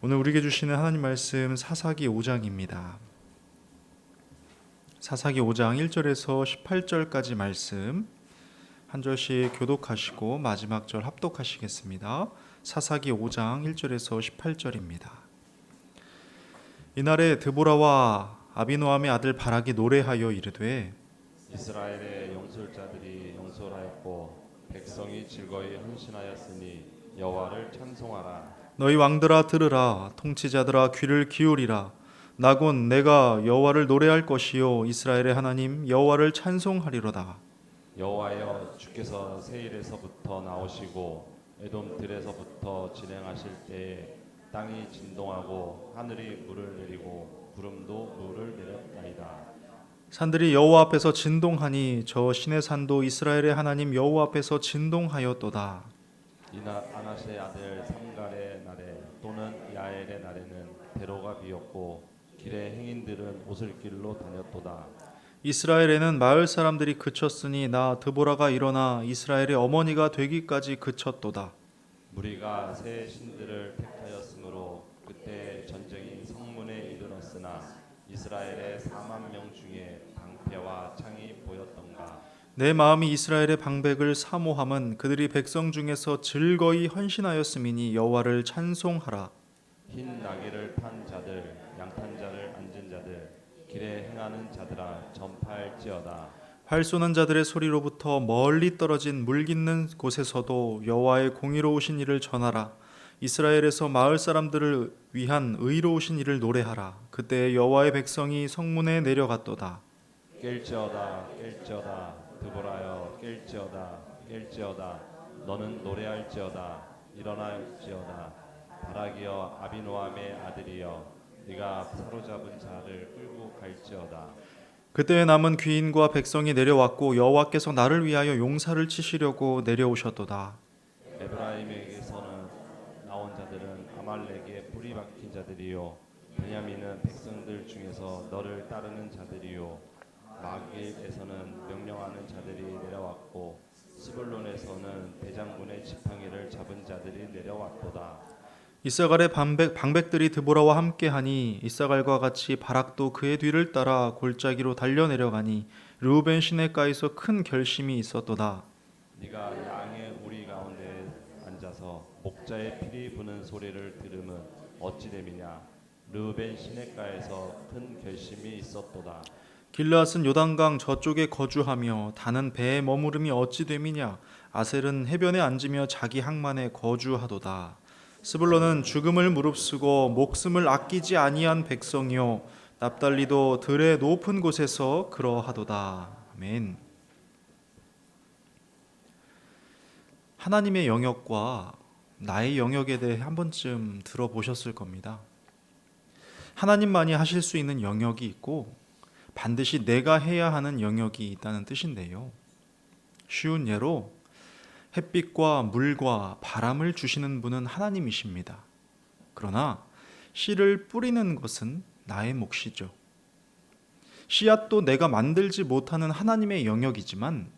오늘 우리에게 주시는 하나님 말씀 사사기 5장입니다. 사사기 5장 1절에서 18절까지 말씀 한 절씩 교독하시고 마지막 절 합독하시겠습니다. 사사기 5장 1절에서 18절입니다. 이날에 드보라와 아비노함의 아들 바락이 노래하여 이르되 이스라엘의 용술자들이 용술하였고 백성이 즐거이 헌신하였으니 여호와를 찬송하라. 너희 왕들아 들으라, 통치자들아 귀를 기울이라. 나곧 내가 여호와를 노래할 것이요 이스라엘의 하나님 여호와를 찬송하리로다. 여호와여, 주께서 세일에서부터 나오시고 에돔 들에서부터 진행하실 때에 땅이 진동하고 하늘이 물을 내리고 구름도 물을 내렸나이다. 산들이 여호와 앞에서 진동하니 저 신의 산도 이스라엘의 하나님 여호와 앞에서 진동하였도다. 이날 아나스의 아들 삼갈의 날에 또는 야엘의 날에는 대로가 비었고 길의 행인들은 오슬길로 다녔도다. 이스라엘에는 마을 사람들이 그쳤으니 나 드보라가 일어나 이스라엘의 어머니가 되기까지 그쳤도다. 무리가 새 신들을 택하였으므로 그때 전쟁이 성문에 이르렀으나 이스라엘의 4만 명 중에 방패와 창이 보였던가. 내 마음이 이스라엘의 방백을 사모함은 그들이 백성 중에서 즐거이 헌신하였음이니 여호와를 찬송하라. 흰 나귀를 탄 자들, 양탄 자를 앉은 자들, 길에 행하는 자들아 전파할지어다. 활 쏘는 자들의 소리로부터 멀리 떨어진 물 깃는 곳에서도 여호와의 공의로우신 일을 전하라. 이스라엘에서 마을 사람들을 위한 의로우신 일을 노래하라. 그때 여호와의 백성이 성문에 내려갔도다. 깰지어다 깰지어다 드보라여 깰지어다 깰지어다 너는 노래할지어다 일어날지어다. 바락이여 아비노함의 아들이여 네가 사로잡은 자를 끌고 갈지어다. 그때 남은 귀인과 백성이 내려왔고 여호와께서 나를 위하여 용사를 치시려고 내려오셨도다. 에브라임에게서는 나온 자들은 아말렉의 뿌리 박힌 자들이요 베냐민은 백성들 중에서 너를 따르는 자들이요 마길에서는 명령하는 자들이 내려왔고 스불론에서는 대장군의 지팡이를 잡은 자들이 내려왔도다. 이사갈의 방백들이 드보라와 함께하니 이사갈과 같이 바락도 그의 뒤를 따라 골짜기로 달려 내려가니 르우벤 시내가에서 큰 결심이 있었도다. 네가 양의 우리 가운데 앉아서 목자의 피리 부는 소리를 들으면 어찌 됨이냐. 르우벤 시내가에서 큰 결심이 있었도다. 길르앗은 요단강 저쪽에 거주하며 다는 배에 머무름이 어찌 됨이냐. 아셀은 해변에 앉으며 자기 항만에 거주하도다. 스불론은 죽음을 무릅쓰고 목숨을 아끼지 아니한 백성이요 납달리도 들의 높은 곳에서 그러하도다. 아멘. 하나님의 영역과 나의 영역에 대해 한 번쯤 들어보셨을 겁니다. 하나님만이 하실 수 있는 영역이 있고 반드시 내가 해야 하는 영역이 있다는 뜻인데요. 쉬운 예로 햇빛과 물과 바람을 주시는 분은 하나님이십니다. 그러나 씨를 뿌리는 것은 나의 몫이죠. 씨앗도 내가 만들지 못하는 하나님의 영역이지만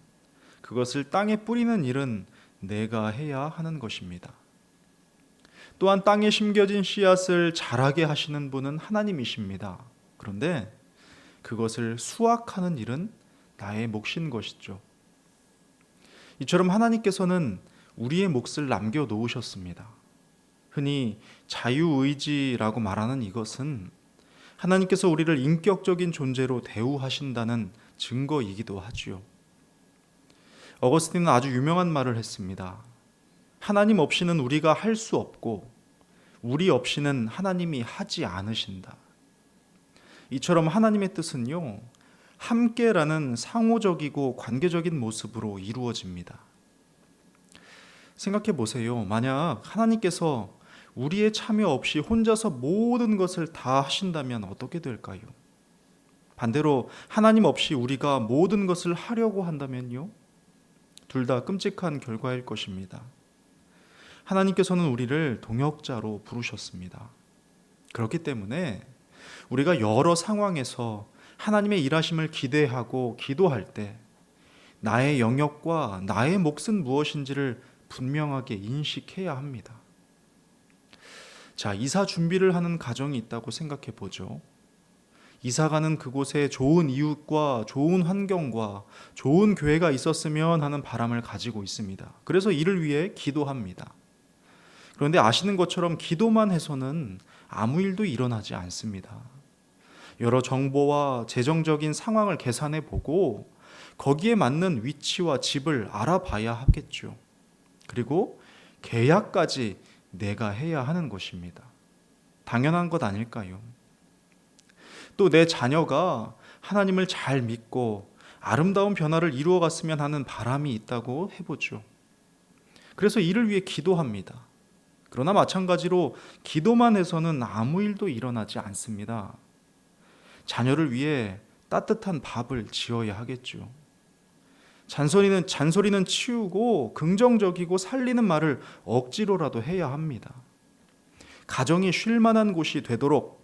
그것을 땅에 뿌리는 일은 내가 해야 하는 것입니다. 또한 땅에 심겨진 씨앗을 자라게 하시는 분은 하나님이십니다. 그런데 그것을 수확하는 일은 나의 몫인 것이죠. 이처럼 하나님께서는 우리의 몫을 남겨놓으셨습니다. 흔히 자유의지라고 말하는 이것은 하나님께서 우리를 인격적인 존재로 대우하신다는 증거이기도 하지요. 어거스틴은 아주 유명한 말을 했습니다. 하나님 없이는 우리가 할 수 없고 우리 없이는 하나님이 하지 않으신다. 이처럼 하나님의 뜻은요, 함께라는 상호적이고 관계적인 모습으로 이루어집니다. 생각해 보세요. 만약 하나님께서 우리의 참여 없이 혼자서 모든 것을 다 하신다면 어떻게 될까요? 반대로 하나님 없이 우리가 모든 것을 하려고 한다면요? 둘 다 끔찍한 결과일 것입니다. 하나님께서는 우리를 동역자로 부르셨습니다. 그렇기 때문에 우리가 여러 상황에서 하나님의 일하심을 기대하고 기도할 때 나의 영역과 나의 몫은 무엇인지를 분명하게 인식해야 합니다. 자, 이사 준비를 하는 가정이 있다고 생각해 보죠. 이사 가는 그곳에 좋은 이웃과 좋은 환경과 좋은 교회가 있었으면 하는 바람을 가지고 있습니다. 그래서 이를 위해 기도합니다. 그런데 아시는 것처럼 기도만 해서는 아무 일도 일어나지 않습니다. 여러 정보와 재정적인 상황을 계산해 보고 거기에 맞는 위치와 집을 알아봐야 하겠죠. 그리고 계약까지 내가 해야 하는 것입니다. 당연한 것 아닐까요? 또 내 자녀가 하나님을 잘 믿고 아름다운 변화를 이루어갔으면 하는 바람이 있다고 해보죠. 그래서 이를 위해 기도합니다. 그러나 마찬가지로 기도만 해서는 아무 일도 일어나지 않습니다. 자녀를 위해 따뜻한 밥을 지어야 하겠죠. 잔소리는 치우고 긍정적이고 살리는 말을 억지로라도 해야 합니다. 가정이 쉴 만한 곳이 되도록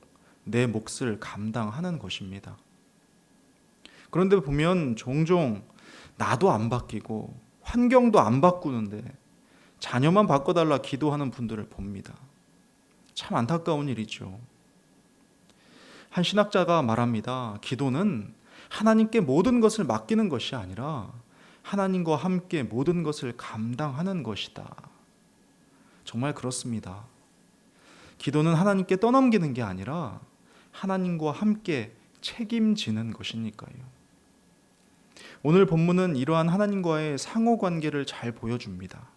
내 몫을 감당하는 것입니다. 그런데 보면 종종 나도 안 바뀌고 환경도 안 바꾸는데 자녀만 바꿔달라 기도하는 분들을 봅니다. 참 안타까운 일이죠. 한 신학자가 말합니다. 기도는 하나님께 모든 것을 맡기는 것이 아니라 하나님과 함께 모든 것을 감당하는 것이다. 정말 그렇습니다. 기도는 하나님께 떠넘기는 게 아니라 하나님과 함께 책임지는 것이니까요. 오늘 본문은 이러한 하나님과의 상호 관계를 잘 보여줍니다.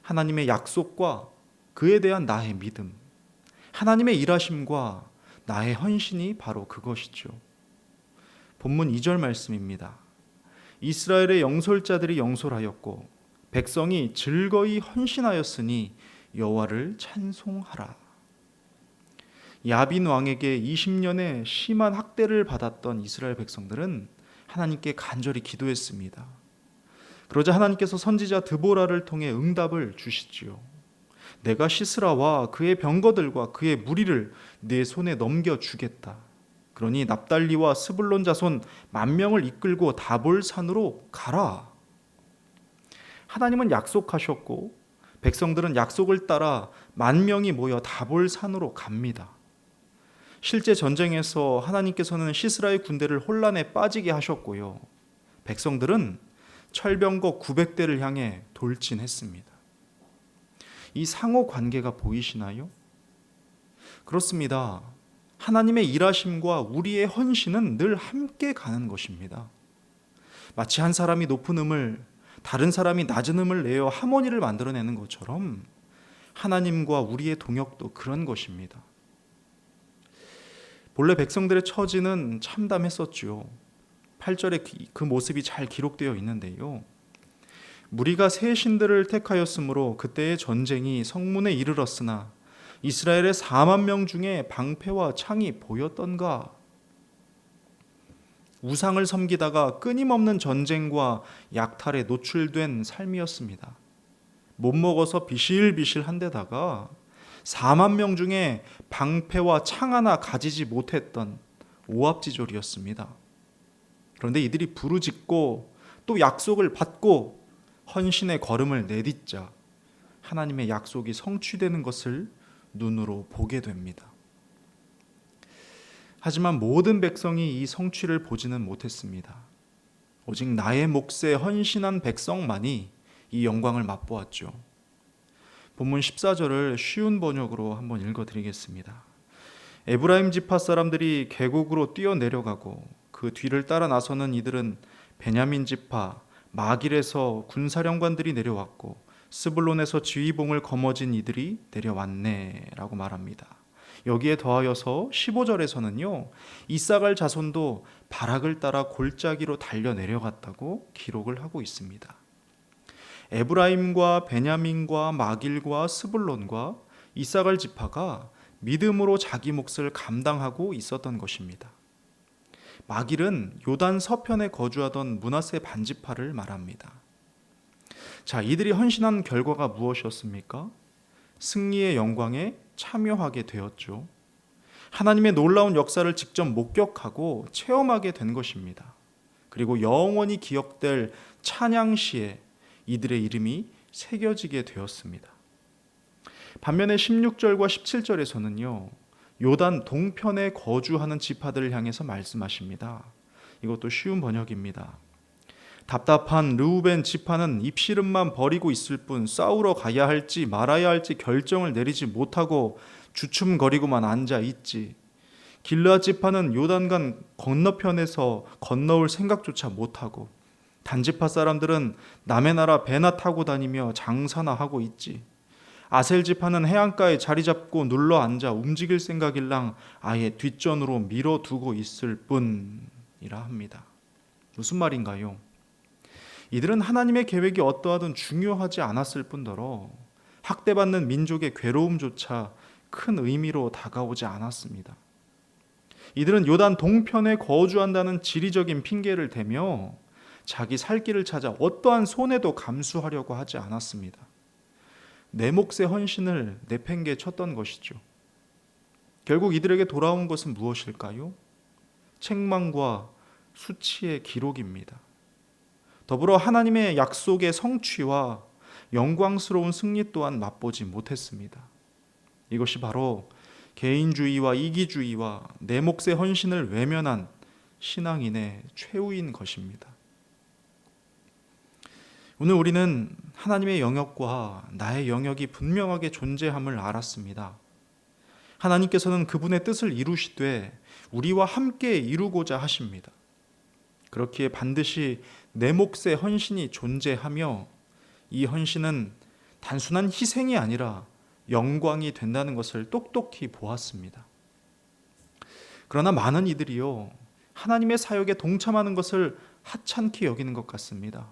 하나님의 약속과 그에 대한 나의 믿음, 하나님의 일하심과 나의 헌신이 바로 그것이죠. 본문 2절 말씀입니다. 이스라엘의 영솔자들이 영솔하였고 백성이 즐거이 헌신하였으니 여호와를 찬송하라. 야빈 왕에게 20년의 심한 학대를 받았던 이스라엘 백성들은 하나님께 간절히 기도했습니다. 그러자 하나님께서 선지자 드보라를 통해 응답을 주시지요. 내가 시스라와 그의 병거들과 그의 무리를 네 손에 넘겨주겠다. 그러니 납달리와 스불론 자손 10,000명을 이끌고 다볼 산으로 가라. 하나님은 약속하셨고 백성들은 약속을 따라 10,000명이 모여 다볼 산으로 갑니다. 실제 전쟁에서 하나님께서는 시스라의 군대를 혼란에 빠지게 하셨고요. 백성들은 철병거 900대를 향해 돌진했습니다. 이 상호 관계가 보이시나요? 그렇습니다. 하나님의 일하심과 우리의 헌신은 늘 함께 가는 것입니다. 마치 한 사람이 높은 음을 다른 사람이 낮은 음을 내어 하모니를 만들어내는 것처럼 하나님과 우리의 동역도 그런 것입니다. 본래 백성들의 처지는 참담했었죠. 8절에 그 모습이 잘 기록되어 있는데요. 무리가 새 신들을 택하였으므로 그때의 전쟁이 성문에 이르렀으나 이스라엘의 40,000명 중에 방패와 창이 보였던가? 우상을 섬기다가 끊임없는 전쟁과 약탈에 노출된 삶이었습니다. 못 먹어서 비실비실한 데다가 40,000명 중에 방패와 창 하나 가지지 못했던 오합지졸이었습니다. 그런데 이들이 부르짖고 또 약속을 받고 헌신의 걸음을 내딛자 하나님의 약속이 성취되는 것을 눈으로 보게 됩니다. 하지만 모든 백성이 이 성취를 보지는 못했습니다. 오직 나의 몫에 헌신한 백성만이 이 영광을 맛보았죠. 본문 14절을 쉬운 번역으로 한번 읽어드리겠습니다. 에브라임 지파 사람들이 계곡으로 뛰어내려가고 그 뒤를 따라 나서는 이들은 베냐민 지파 마길에서 군사령관들이 내려왔고 스불론에서 지휘봉을 거머쥔 이들이 내려왔네 라고 말합니다. 여기에 더하여서 15절에서는요, 이사갈 자손도 바락을 따라 골짜기로 달려 내려갔다고 기록을 하고 있습니다. 에브라임과 베냐민과 마길과 스불론과 이사갈 지파가 믿음으로 자기 몫을 감당하고 있었던 것입니다. 마길은 요단 서편에 거주하던 므낫세 반지파를 말합니다. 자, 이들이 헌신한 결과가 무엇이었습니까? 승리의 영광에 참여하게 되었죠. 하나님의 놀라운 역사를 직접 목격하고 체험하게 된 것입니다. 그리고 영원히 기억될 찬양시에 이들의 이름이 새겨지게 되었습니다. 반면에 16절과 17절에서는요. 요단 동편에 거주하는 지파들을 향해서 말씀하십니다. 이것도 쉬운 번역입니다. 답답한 르우벤 지파는 입씨름만 벌이고 있을 뿐 싸우러 가야 할지 말아야 할지 결정을 내리지 못하고 주춤거리고만 앉아 있지. 길르앗 지파는 요단강 건너편에서 건너올 생각조차 못하고 단지파 사람들은 남의 나라 배나 타고 다니며 장사나 하고 있지. 아셀 지파는 해안가에 자리 잡고 눌러 앉아 움직일 생각일랑 아예 뒷전으로 밀어두고 있을 뿐이라 합니다. 무슨 말인가요? 이들은 하나님의 계획이 어떠하든 중요하지 않았을 뿐더러 학대받는 민족의 괴로움조차 큰 의미로 다가오지 않았습니다. 이들은 요단 동편에 거주한다는 지리적인 핑계를 대며 자기 살 길을 찾아 어떠한 손해도 감수하려고 하지 않았습니다. 내 몫의 헌신을 내팽개 쳤던 것이죠. 결국 이들에게 돌아온 것은 무엇일까요? 책망과 수치의 기록입니다. 더불어 하나님의 약속의 성취와 영광스러운 승리 또한 맛보지 못했습니다. 이것이 바로 개인주의와 이기주의와 내 몫의 헌신을 외면한 신앙인의 최후인 것입니다. 오늘 우리는 하나님의 영역과 나의 영역이 분명하게 존재함을 알았습니다. 하나님께서는 그분의 뜻을 이루시되 우리와 함께 이루고자 하십니다. 그렇기에 반드시 내 몫의 헌신이 존재하며 이 헌신은 단순한 희생이 아니라 영광이 된다는 것을 똑똑히 보았습니다. 그러나 많은 이들이요, 하나님의 사역에 동참하는 것을 하찮게 여기는 것 같습니다.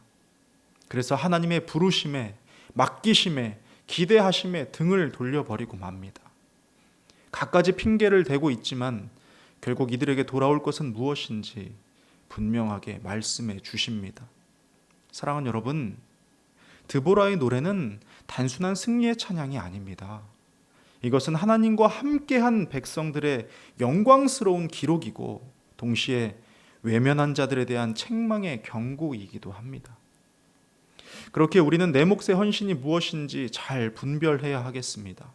그래서 하나님의 부르심에, 맡기심에, 기대하심에 등을 돌려버리고 맙니다. 갖가지 핑계를 대고 있지만 결국 이들에게 돌아올 것은 무엇인지 분명하게 말씀해 주십니다. 사랑하는 여러분, 드보라의 노래는 단순한 승리의 찬양이 아닙니다. 이것은 하나님과 함께한 백성들의 영광스러운 기록이고 동시에 외면한 자들에 대한 책망의 경고이기도 합니다. 그렇게 우리는 내 몫의 헌신이 무엇인지 잘 분별해야 하겠습니다.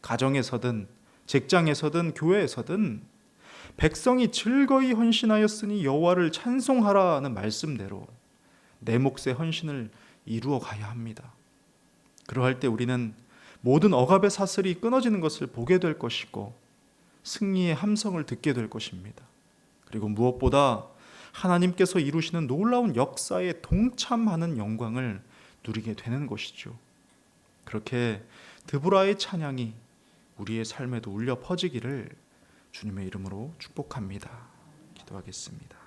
가정에서든 직장에서든 교회에서든 백성이 즐거이 헌신하였으니 여호와를 찬송하라는 말씀대로 내 몫의 헌신을 이루어 가야 합니다. 그러할 때 우리는 모든 억압의 사슬이 끊어지는 것을 보게 될 것이고 승리의 함성을 듣게 될 것입니다. 그리고 무엇보다 하나님께서 이루시는 놀라운 역사에 동참하는 영광을 누리게 되는 것이죠. 그렇게 드보라의 찬양이 우리의 삶에도 울려 퍼지기를 주님의 이름으로 축복합니다. 기도하겠습니다.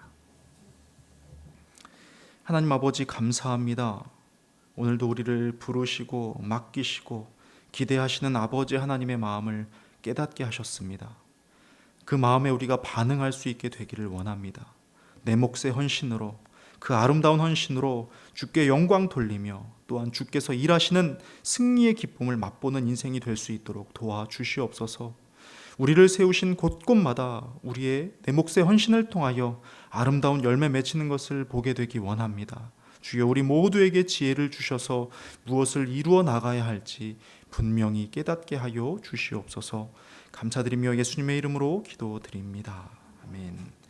하나님 아버지 감사합니다. 오늘도 우리를 부르시고 맡기시고 기대하시는 아버지 하나님의 마음을 깨닫게 하셨습니다. 그 마음에 우리가 반응할 수 있게 되기를 원합니다. 내 몫의 헌신으로, 그 아름다운 헌신으로 주께 영광 돌리며 또한 주께서 일하시는 승리의 기쁨을 맛보는 인생이 될 수 있도록 도와주시옵소서. 우리를 세우신 곳곳마다 우리의 내 몫의 헌신을 통하여 아름다운 열매 맺히는 것을 보게 되기 원합니다. 주여, 우리 모두에게 지혜를 주셔서 무엇을 이루어 나가야 할지 분명히 깨닫게 하여 주시옵소서. 감사드리며 예수님의 이름으로 기도드립니다. 아멘.